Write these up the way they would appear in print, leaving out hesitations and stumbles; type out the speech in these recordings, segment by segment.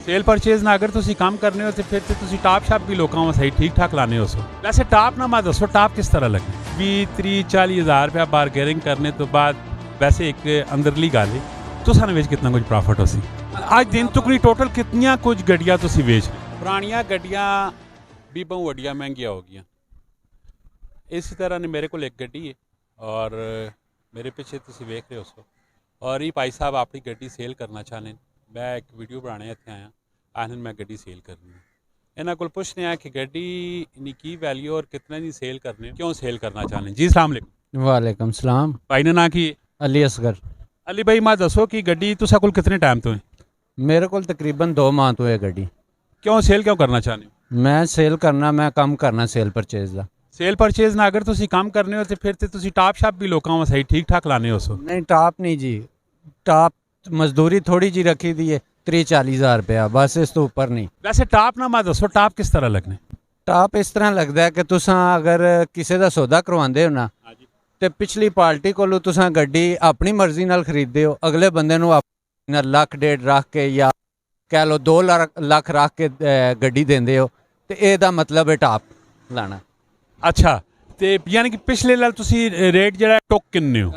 Sale purchase ਨਾ ਅਗਰ ਤੁਸੀਂ ਕੰਮ ਕਰਨੇ ਹੋ ਤੇ ਫਿਰ ਤੇ ਤੁਸੀਂ ਟਾਪ ਸ਼ਾਪ ਵੀ ਲੋਕਾਂ ਨੂੰ ਸਹੀ ਠੀਕ ਠਾਕ ਲਾਣੇ ਹੋ ਸੋ ਵੈਸੇ ਟਾਪ ਨਾ ਮੈਂ ਦੱਸੋ ਟਾਪ ਕਿਸ ਤਰ੍ਹਾਂ ਲੱਗੇ 20-30-40 ਹਜ਼ਾਰ ਰੁਪਇਆ ਬਾਰਗੇਨਿੰਗ ਕਰਨੇ ਤੋਂ ਬਾਅਦ ਵੈਸੇ ਇੱਕ ਅੰਦਰਲੀ ਗੱਲ ਹੈ ਤੁਸਾਂ ਵਿੱਚ ਕਿੰਨਾ ਕੁਝ ਪ੍ਰੋਫਿਟ ਹੋ ਸੀ ਅੱਜ ਦਿਨ ਤੁਕੜੀ ਟੋਟਲ ਕਿੰਨੀਆਂ ਕੁਝ ਗੱਡੀਆਂ ਤੁਸੀਂ ਵੇਚ ਪੁਰਾਣੀਆਂ ਗੱਡੀਆਂ ਵੀ ਬਹੁਤ ਵੱਡੀਆਂ ਮਹਿੰਗੀਆਂ ਹੋ ਗਈਆਂ ਇਸੇ ਤਰ੍ਹਾਂ ਨੇ ਮੇਰੇ ਕੋਲ ਇੱਕ ਗੱਡੀ ਹੈ ਔਰ ਮੇਰੇ ਪਿੱਛੇ ਤੁਸੀਂ ਵੇਖ ਰਹੇ ਹੋ ਸੋ ਔਰ ਇਹ ਭਾਈ ਸਾਹਿਬ ਆਪਣੀ ਗੱਡੀ ਸੇਲ ਕਰਨਾ ਚਾਹੁੰਦੇ ਮੈਂ ਇੱਕ ਵੀਡੀਓ ਬਣਾਉਣੇ ਇੱਥੇ ਆਇਆ ਆਨੰਦ ਮੈਂ ਗੱਡੀ ਸੇਲ ਕਰਨੀ ਇਹਨਾਂ ਕੋਲ ਪੁੱਛਦੇ ਆ ਕਿ ਗੱਡੀ ਦੀ ਕੀ ਵੈਲਿਊ ਔਰ ਕਿਤਨੇ ਦੀ ਸੇਲ ਕਰਨੇ ਕਿਉਂ ਸੇਲ करना चाहते जी अस्सलाम वालेकुम वालेकुम सलाम भाई ने ना की अली असगर अली भाई मैं दसो कि गड्डी तुसा कोल कितने टाइम तो है मेरे को तकरीबन 2 माह तो है गड्डी क्यों सेल क्यों करना चाहते हो मैं सेल करना मैं कम करना सेल परचेज का ਸੇਲ ਪਰਚੇਜ਼ ਨਾ ਅਗਰ ਤੁਸੀਂ ਕੰਮ ਕਰਨੇ ਹੋ ਤੇ ਫਿਰ ਤੇ ਤੁਸੀਂ ਟਾਪ ਸ਼ਾਪ ਵੀ ਲੋਕਾਂ ਨੂੰ ਸਹੀ ਠੀਕ ਠਾਕ ਲਾਣੇ ਹੋ ਸੋ नहीं टाप नहीं जी टाप मजदूरी थोड़ी जी रखी दी है 30-40 हज़ार रुपया बस इस तो ऊपर नहीं ਵੈਸੇ ਟਾਪ ਨਾ ਮੈਂ ਦੱਸੋ ਟਾਪ ਕਿਸ ਤਰ੍ਹਾਂ ਲੱਗਨੇ टाप इस तरह लगता है कि तुसां अगर किसी का सौदा करवाते हो ना तो पिछली पार्टी को तुसां गड्डी अपनी मर्जी नाल खरीदते हो अगले बंदे नूं अपना लाख डेढ़ रख के या कह लो 2 लाख रख के गड्डी देंदे हो तो ਇਹਦਾ मतलब है टाप लाना ਅੱਛਾ ਤੇ ਯਾਨੀ ਕਿ ਪਿਛਲੇ ਨਾਲ ਤੁਸੀਂ ਰੇਟ ਜਿਹੜਾ ਟੁੱਕ ਕਿੰਨੇ ਹੋ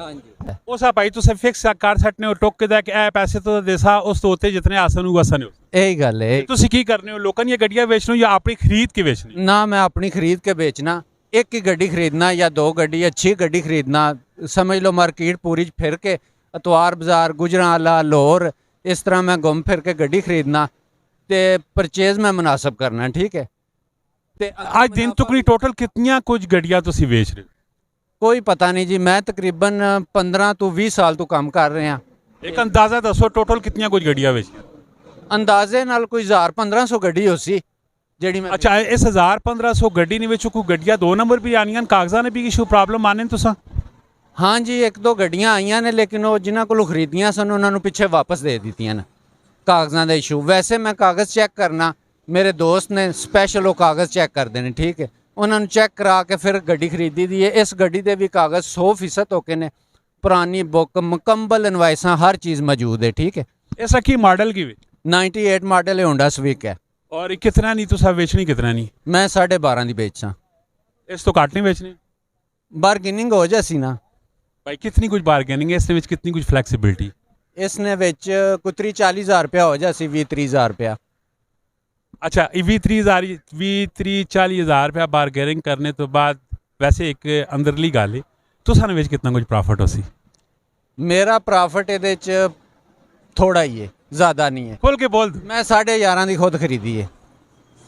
ਉਸਾ ਭਾਈ ਤੁਸੀਂ ਫਿਕਸ ਕਰ ਸਕਦੇ ਹੋ ਟੁੱਕ ਦਾ ਕਿ ਇਹ ਪੈਸੇ ਤੋਂ ਦੇਸਾ ਉਸ ਤੋਂ ਉੱਤੇ ਜਿਤਨੇ ਆਸਨ ਹੋਗਾ ਸਨ यही गल है ਤੁਸੀਂ ਕੀ ਕਰਨੇ ਹੋ ਲੋਕਾਂ ਦੀਆਂ ਗੱਡੀਆਂ ਵੇਚਣੋ ਜਾਂ ਆਪਣੀ ਖਰੀਦ ਕੇ ਵੇਚਣੀ ना मैं अपनी खरीद के बेचना एक ही गड्डी खरीदना या 2 गड्डी अच्छी गड्डी खरीदना समझ लो मार्केट पूरी फिर के अतवार बाजार गुजरांवाला लाहौर इस तरह मैं घूम फिर के गड्डी खरीदना ते परचेज में मुनासिब करना ठीक है ਅੱਜ ਦਿਨ ਤੁਕੜੀ ਟੋਟਲ ਕਿੰਨੀਆਂ ਕੁਝ ਗੱਡੀਆਂ ਤੁਸੀਂ ਵੇਚ ਰਹੇ ਹੋ कोई पता नहीं जी मैं तकरीबन 15 तो 20 साल तो काम कर रहे हैं ਇੱਕ ਅੰਦਾਜ਼ਾ ਦੱਸੋ ਟੋਟਲ ਕਿੰਨੀਆਂ ਕੁਝ ਗੱਡੀਆਂ ਵੇਚੀਆਂ अंदाजे नाल कोई 1000-1500 गड्डी हो सी जेड़ी मैं ਅੱਛਾ ਇਸ 1500 ਗੱਡੀ ਦੇ ਵਿੱਚੋਂ ਕੋਈ ਗੱਡੀਆਂ 2 ਨੰਬਰ ਵੀ ਆਣੀਆਂ ਕਾਗਜ਼ਾਂ ਨੇ ਵੀ ਇਸ਼ੂ ਪ੍ਰੋਬਲਮ ਆਣੇ ਤੁਸੀਂ हाँ जी 1-2 गड्डियां आईयां ने लेकिन वो जिन्हां कोलों खरीदियां सन उन्हां नूं पिछे वापस दे दित्तियां ने कागज़ां दा इशू वैसे मैं कागज़ चेक करना मेरे दोस्त ने स्पैशल वो कागज़ चेक करते हैं ठीक है उन्होंने चेक करा के फिर गड्डी खरीदी दी है इस गड्डी के भी कागज़ 100% होके ने पुरानी बुक मुकम्मल इनवाइसां हर चीज़ मौजूद है ठीक है ऐसा की मॉडल की 98 मॉडल है होंडा स्विक है और कितना नहीं तुसा बेचनी कितना नहीं मैं 12.5 की बेचा इस तो घट नहीं बेचनी बारगेनिंग हो जासी ना भाई कितनी कुछ बारगेनिंग है इस विच कितनी कुछ फ्लैक्सीबिलिटी इसने विच कोई 30-40 हज़ार रुपया हो जासी 20-30 हज़ार रुपया अच्छा 20-30-40 हज़ार रुपया बारगेनिंग करने तो बाद वैसे एक अंदरली गल है तुसां विच कितना कुछ प्रॉफिट हो सी मेरा प्रॉफिट ਇਹਦੇ ਚ थोड़ा ही है ज़्यादा नहीं है खोल के बोल मैं 11.5 की खुद खरीदी है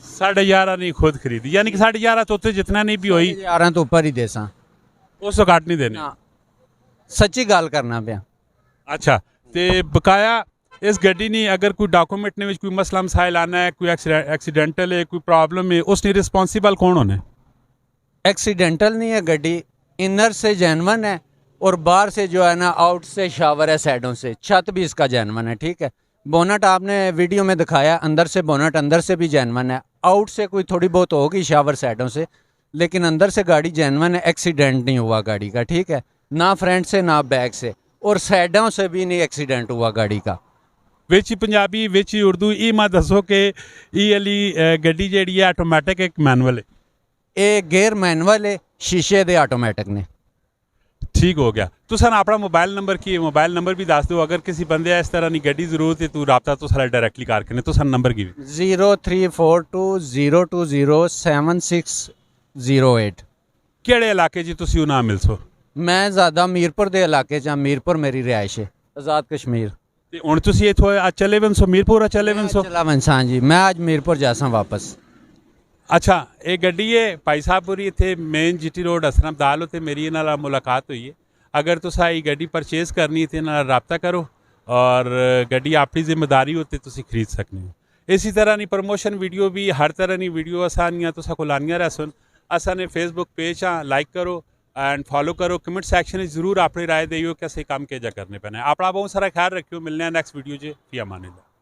11.5 नहीं खुद खरीदी यानी कि 11.5 तो जितना नहीं भी हुई 11 तो ऊपर ही देसा उस तो घट नहीं देने सच्ची गल करना पिया अच्छा ते बकाया इस गड्डी ने अगर कोई डॉक्यूमेंट ने कोई मसला मसाइल आना है कोई एक्सीडेंटल है कोई प्रॉब्लम है उसने रिस्पॉन्सिबल कौन होना है एक्सीडेंटल नहीं है गड्डी इनर से जेनवन है और बाहर से जो है ना आउट से शावर है साइडों से छत भी इसका जेनवन है ठीक है बोनट आपने वीडियो में दिखाया अंदर से बोनट अंदर से भी जेनवन है आउट से कोई थोड़ी बहुत होगी शावर साइडों से लेकिन अंदर से गाड़ी जेनवन है एक्सीडेंट नहीं हुआ गाड़ी का ठीक है ना फ्रंट से ना बैक से और साइडों से भी नहीं एक्सीडेंट हुआ गाड़ी का ਵਿੱਚ ਪੰਜਾਬੀ ਵਿੱਚ ਉਰਦੂ ਇਹ ਮੈਂ ਦੱਸੋ ਕਿ ਇਹ ਵਾਲੀ ਗੱਡੀ ਜਿਹੜੀ ਹੈ ਆਟੋਮੈਟਿਕ ਇੱਕ ਮੈਨੂਅਲ ਹੈ ਇਹ ਗੇਅਰ ਮੈਨੂਅਲ ਹੈ ਸ਼ੀਸ਼ੇ ਦੇ ਆਟੋਮੈਟਿਕ ਨੇ ठीक हो गया तो सर अपना मोबाइल नंबर की मोबाइल नंबर भी दस दो अगर किसी बंदे इस तरह की गड्डी जरूरत है तू रबता तो सारा डायरेक्टली करके तो सर नंबर की 0342020608 ਕਿਹੜੇ ਇਲਾਕੇ 'ਚ ਤੁਸੀਂ ਉਹ ਨਾ ਮਿਲ ਸੋ मैं ज़्यादा मीरपुर के इलाके च मीरपुर मेरी रिहाइश है आज़ाद कश्मीर ਤੇ ਹੁਣ ਤੁਸੀਂ ਇੱਥੋਂ ਚੱਲੇ ਵੰਸੋ ਮੀਰਪੁਰ ਚੱਲੇ ਵੰਸੋ चला वंसा जी मैं आज मीरपुर जासा वापस ਅੱਛਾ ਇਹ ਗੱਡੀ ਹੈ ਭਾਈ ਸਾਹਿਬਪੁਰੀ ਇੱਥੇ ਮੇਨ ਜੀਟੀ ਰੋਡ ਅਸਰਮ ਦਾਲ ਉੱਤੇ ਮੇਰੀ ਇਹਨਾਂ ਨਾਲ ਮੁਲਾਕਾਤ ਹੋਈ ਹੈ ਅਗਰ ਤੁਸੀਂ ਇਹ ਗੱਡੀ ਪਰਚੇਜ਼ ਕਰਨੀ ਹੈ ਤੇ ਇਹਨਾਂ ਨਾਲ ਰਾਬਤਾ ਕਰੋ ਔਰ ਗੱਡੀ ਆਪਣੀ ਜ਼ਿੰਮੇਵਾਰੀ ਉੱਤੇ ਤੁਸੀਂ ਖਰੀਦ ਸਕਦੇ ਹੋ ਇਸੇ ਤਰ੍ਹਾਂ ਦੀ ਪ੍ਰਮੋਸ਼ਨ ਵੀਡੀਓ ਵੀ ਹਰ ਤਰ੍ਹਾਂ ਦੀ ਵੀਡੀਓ ਆਸਾਨੀਆਂ ਤੁਸੀਂ ਕੋਲ ਆਉਣੀਆਂ ਰਹਿਣ ਅਸਾਂ ਨੇ ਫੇਸਬੁੱਕ ਪੇਜ ਆ ਲਾਈਕ ਕਰੋ एंड फॉलो करो कमेंट सेक्शन में जरूर अपनी राय दियो कैसे काम किया जा करने पैना है अपना बहुत सारा ख्याल रखियो मिलने नेक्स्ट वीडियो च फी अमान अल्लाह।